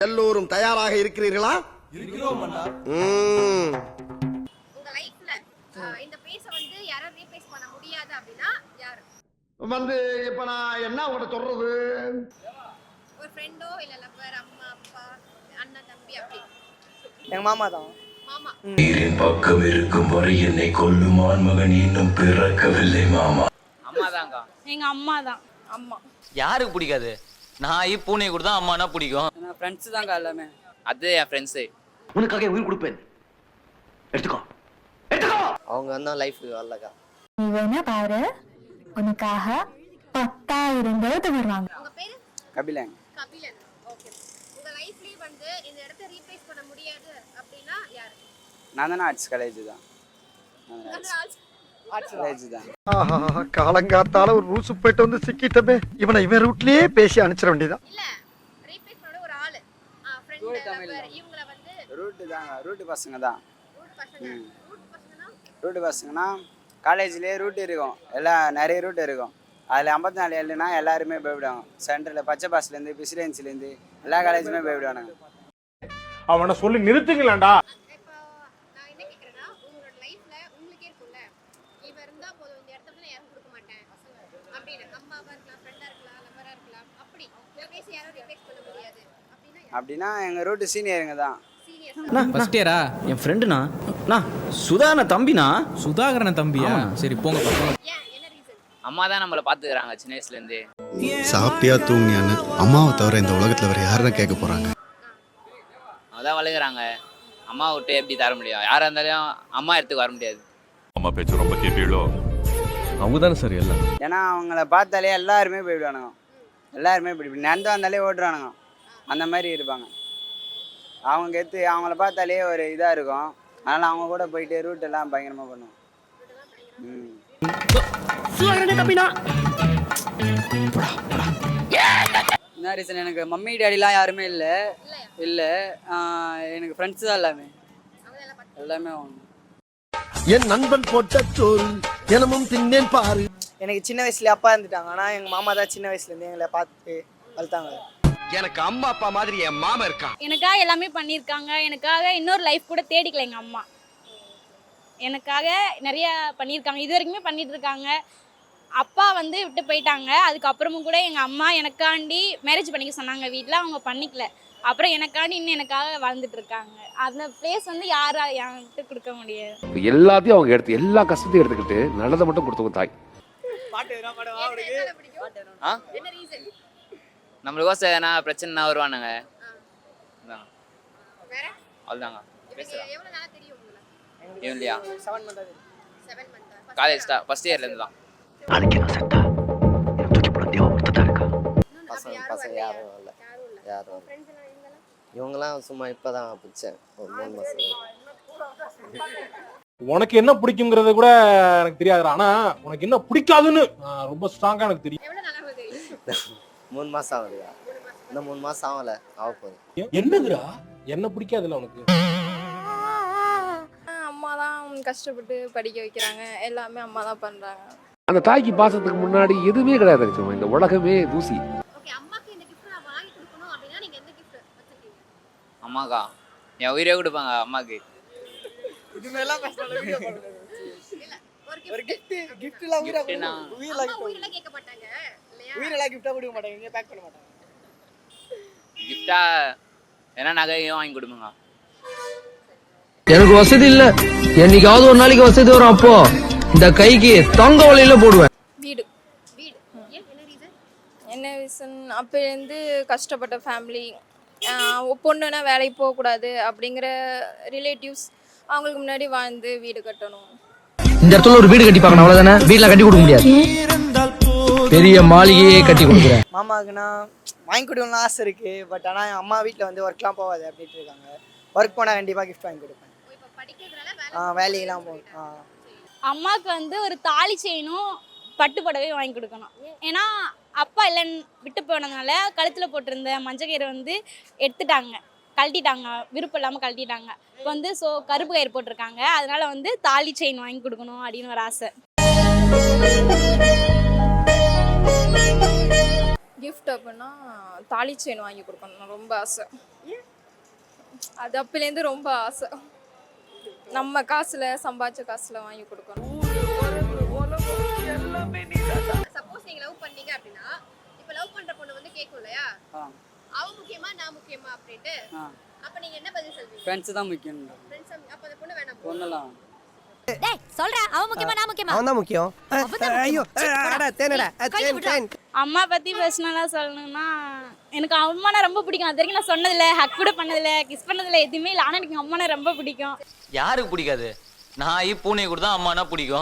எல்லோரும் தயாராக இருக்கிறீர்களா? இருக்கிறோம் அண்ணா. உங்க லைஃப்ல இந்த பேஸ வந்து யாரோ ரீப்ளேஸ் பண்ண முடியாது அப்படினா யாரு? வந்து இப்ப நான் என்ன உங்கள்ட்ட சொல்றது? ஒரு ஃப்ரெண்டோ இல்ல லவ்வர், அம்மா, அப்பா, அண்ணன், தம்பி அப்படி. எங்க மாமா தான். மாமா. நீரின் பக்கம் இருக்கும் வரை என்னை கொல்லும் ஆண்மகன் இன்னும் பிறக்கவில்லை மாமா. அம்மா தாங்க. எங்க அம்மா தான். அம்மா. யாருக்கு பிடிக்காது? நாய் பூனை கூட தான் அம்மானா பிடிக்கும். நான் ஃப்ரெண்ட்ஸ் தாங்க எல்லாமே. அது என் ஃப்ரெண்ட்ஸு. உனக்காக உயிர் கொடுப்பேன், எடுத்துக்கோ எடுத்துக்கோ. அவங்க தான் லைஃப்க்கு வரலக்கா. நீ வேணா பாரு, உனக்காக 10,000 பேர் வருவாங்க. உங்க பேரு? கபிலன். கபிலன். ஓகே. உங்க லைஃப்லயே வந்து இந்த இடத்தை ரீப்ளேஸ் பண்ண முடியாது அப்படினா யாரு? நான் தானே ஆர்ட்ஸ் காலேஜ் தான். ஆர்ட்ஸ் காலேஜ் தான். ஆஹா, காலங்காத்தால ஒரு ரூசு போயிட்டு வந்து சிக்கிட்டமே. இவன் ரூட்லயே பேசி அனுப்பிச்சிட வேண்டியதான். இல்ல ரீப்ளேஸ் பண்ண ஒரு ஆளு ஃப்ரெண்ட் லவ்வர் இவங்கள வந்து ரூட் தாங்க. ரூட் பசங்க தான். ரூட் பசங்க. ரூட் பசங்கனா ரூட் பசங்கன்னா காலேஜ்லேயே ரூட் இருக்கும். எல்லாம் நிறைய ரூட் இருக்கும். அதில் 54 ஏழுனா எல்லாருமே போய்விடுவாங்க. சென்டரில் பச்சை பாஸ்லேருந்து பிரசிடென்சிலேருந்து எல்லா காலேஜுமே போய்விடுவானுங்க. அவனை சொல்லி நிறுத்துங்களேன்டா. இப்போ நான் என்ன கேக்குறேன்னா உங்களோட லைஃப்ல உங்களுக்கே இருக்கும்ல இவ இருந்தா போதும் இந்த இடத்துல நான் யாரும் கொடுக்க மாட்டேன் அப்படின்னு அம்மாவா இருக்கலாம் ஃப்ரெண்டா இருக்கலாம் லவ்வரா இருக்கலாம் அப்படி இந்த பேசி யாரும் ரீப்ளேஸ் பண்ண முடியாது அப்படின்னா எங்கள் ரூட்டு சீனியருங்க தான். சீனியர்ஸ் ஃபர்ஸ்ட் இயரா என் ஃப்ரெண்டுண்ணா சுதாகரன் தம்பினா. சுதாகரன் தம்பியா? சரி போங்க போங்க. ஏன் என்ன ரீசன்? அம்மா தான் நம்மளை பார்த்துக்கிறாங்க சின்ன வயசுலேருந்து. சாப்பிட்டியா தூங்கியான்னு அம்மாவை தவிர இந்த உலகத்துல வேற யாரும் கேட்க போறாங்க? அதான் வளர்க்குறாங்க. அம்மா விட்டு எப்படி தர முடியும்? யாராக இருந்தாலும் அம்மா இடத்துக்கு வர முடியாது. அம்மா பேச்சு ரொம்ப கேப்பீங்களோ? அவங்க தானே சார் எல்லாம். ஏன்னா அவங்கள பார்த்தாலே எல்லாருமே போய்விடுவானுங்க. எல்லாருமே இப்படி நடந்து வந்தாலே ஓடுறானுங்க. அந்த மாதிரி இருப்பாங்க. அவங்க எடுத்து அவங்கள பார்த்தாலே ஒரு இதாக இருக்கும். அதனால் அவங்க கூட போயிட்டு ரூட் எல்லாம் பயங்கரமாக பண்ணுவோம். என்ன ரீசன்? எனக்கு மம்மி டேடிலாம் யாருமே இல்லை. இல்லை எனக்கு ஃப்ரெண்ட்ஸ் தான் எல்லாமே. எல்லாமே அவங்க. என் நண்பன் போட்ட சோறு தினமும் தின்னேன் பாரு. எனக்கு சின்ன வயசுல அப்பா இருந்துட்டாங்க. ஆனால் எங்கள் மாமா தான் சின்ன வயசுலேருந்து எங்களை பார்த்து வளர்த்தாங்க. எனக்கு அம்மா அப்பா மாதிரி என் மாமா இருக்கான். எனக்காக எல்லாமே பண்ணியிருக்காங்க. எனக்காக இன்னொரு லைஃப் கூட தேடிக்கல எங்கள் அம்மா. எனக்காக நிறைய பண்ணியிருக்காங்க. இது வரைக்குமே பண்ணிட்டு இருக்காங்க. அப்பா வந்து விட்டு போயிட்டாங்க. அதுக்கப்புறமும் கூட எங்கள் அம்மா எனக்காண்டி மேரேஜ் பண்ணிக்க சொன்னாங்க வீட்டில். அவங்க பண்ணிக்கல. அப்புறம் எனக்காண்டி இன்னும் எனக்காக வாழ்ந்துட்டு இருக்காங்க. அந்த பிளேஸ் வந்து யாரும் என்கிட்ட கொடுக்க முடியாது. எல்லாத்தையும் அவங்க எடுத்து எல்லா கஷ்டத்தையும் எடுத்துக்கிட்டு நல்லதை மட்டும் கொடுத்தவங்க தாய். ஆ என்ன ரீசன்? நம்மளுக்கோசம் எதனா பிரச்சனைனா வருவானுங்க. அதான் வேற அவ்வளோதாங்க. பேசுகிறேன். எவ்வளவு நாளா தெரியும் உங்களுக்கு? இவன் இல்லையா? 7 மந்த். காலேஜ் ஃபர்ஸ்ட் இயர்லேருந்து தான். நாளைக்கு நான் செத்தா எனக்கு தூக்கி போட தேவை ஒருத்தர் தான் இருக்கா. பசங்க யாரும் யாரும் இல்லை. யாரும் இல்ல. யாரும் ஃப்ரெண்ட்ஸ் எல்லாம் இவங்கெல்லாம் சும்மா இப்பதான் பிடிச்சேன். ஒரு 3 மாசம். உனக்கு என்ன பிடிக்குங்கிறது கூட எனக்கு தெரியாது. ஆனா உனக்கு என்ன பிடிக்காதுன்னு ரொம்ப ஸ்ட்ராங்கா எனக்கு தெரியும். எவ்வளவு நாளா தெரியும்? 3 மாசம் ஆகுதுயா. இன்னும் 3 மாசம் ஆகல, ஆக போகுது. என்னதுடா என்ன பிடிக்காதுல்ல உனக்கு? அம்மா தான் கஷ்டப்பட்டு படிக்க வைக்கிறாங்க. எல்லாமே அம்மா தான் பண்றாங்க. அந்த தாய்க்கு பாசத்துக்கு முன்னாடி எதுவுமே கிடையாது. இந்த உலகமே தூசி. ஓகே அம்மாக்கு இந்த gift நான் வாங்கி கொடுக்கணும் அப்படினா நீங்க எந்த gift வச்சிருக்கீங்க? அம்மாக்கா என் உயிரே கொடுப்பாங்க அம்மாக்கு. இதுமெல்லாம் வீடியோ பண்ணுறது. இல்ல ஒரு gift கிஃப்ட்லாம் கிஃப்ட்னா உயிரெல்லாம் கேட்க மாட்டாங்க இல்லையா? உயிரெல்லாம் கிஃப்டாக கொடுக்க மாட்டாங்க. இங்கே பேக் பண்ண மாட்டாங்க. கிஃப்டா ஏன்னா நகையும் வாங்கி கொடுப்பாங்க. எனக்கு வசதி இல்ல. என்னைக்காவது ஒரு நாளைக்கு வசதி வரும். அப்போ இந்த கைக்கு தங்க வலையில போடுவேன். வீடு. வீடு. ஏன் என்ன ரீசன்? என்ன ரீசன்? அப்போலேருந்து கஷ்டப்பட்ட ஃபேமிலி. பொண்ணுன்னா வேலைக்கு போகக்கூடாது அப்படிங்கிற ரிலேட்டிவ்ஸ். அவங்களுக்கு முன்னாடி வாழ்ந்து வீடு கட்டணும். இந்த இடத்துல ஒரு வீடு கட்டி பார்க்கணும், அவ்வளவுதானே. வீட்டுல கட்டி கொடுக்க முடியாது. பெரிய மாளிகையே கட்டி கொடுக்குறேன். மாமாவுக்குன்னா வாங்கி கொடுக்கணும்னு ஆசை இருக்கு. பட் ஆனால் அம்மா வீட்டில் வந்து ஒர்க்லாம் போகாது அப்படின்ட்டு இருக்காங்க. ஒர்க் போனால் கண்டிப்பாக கிஃப்ட் வாங்கி கொடுப்பேன். இப்போ படிக்கிறதுனால வேலையெல்லாம் போகும். அம்மாவுக்கு வந்து ஒரு தாலி செயினும் பட்டு புடவை வாங்கி கொடுக்கணும். ஏன்னா அப்பா இல்லைன்னு விட்டு போனதுனால கழுத்தில் போட்டிருந்த மஞ்சக்கயிறு வந்து எடுத்துட்டாங்க, கழட்டிட்டாங்க. விருப்பம் இல்லாமல் கழட்டிட்டாங்க. இப்போ வந்து கருப்பு கயிறு போட்டிருக்காங்க. அதனால வந்து தாலி செயின் வாங்கி கொடுக்கணும் அப்படின்னு ஒரு ஆசை. கிஃப்ட் அப்படின்னா தாலி செயின் வாங்கி கொடுக்கணும் ரொம்ப ஆசை. அது அப்பலேருந்து ரொம்ப ஆசை. நம்ம காசுல சம்பாதிச்ச காசுல வாங்கி கொடுக்கணும். சப்போஸ் நீங்க லவ் பண்ணீங்க அப்படின்னா இப்ப லவ் பண்ற பொண்ணு வந்து கேட்கும் இல்லையா, அவ முக்கியமா நான் முக்கியமா அப்படின்ட்டு, அப்ப நீங்க என்ன பதில் சொல்வீங்க? ஃப்ரெண்ட்ஸ் தான் முக்கியம். ஃப்ரெண்ட்ஸ் அப்ப அந்த பொண்ணு வேணாம். பொண்ணெல்லாம் டேய் சொல்றா, அவ முக்கியமா நான் முக்கியமா? அவன் தான் முக்கியம். ஐயோ தேனடா தேன். அம்மா பத்தி பர்சனலா சொல்லணும்னா எனக்கு அம்மானா ரொம்ப பிடிக்கும். அது வரைக்கும் நான் சொன்னதில்ல, ஹக் கூட பண்ணதில்ல, கிஸ் பண்ணதில்ல, எதுவுமே இல்லை. ஆனால் எனக்கு அம்மானா ரொம்ப பிடிக்கும். யாருக்கு பிடிக்காது? நாய் பூனை கூட தான் அம்மானா பிடிக்கும்.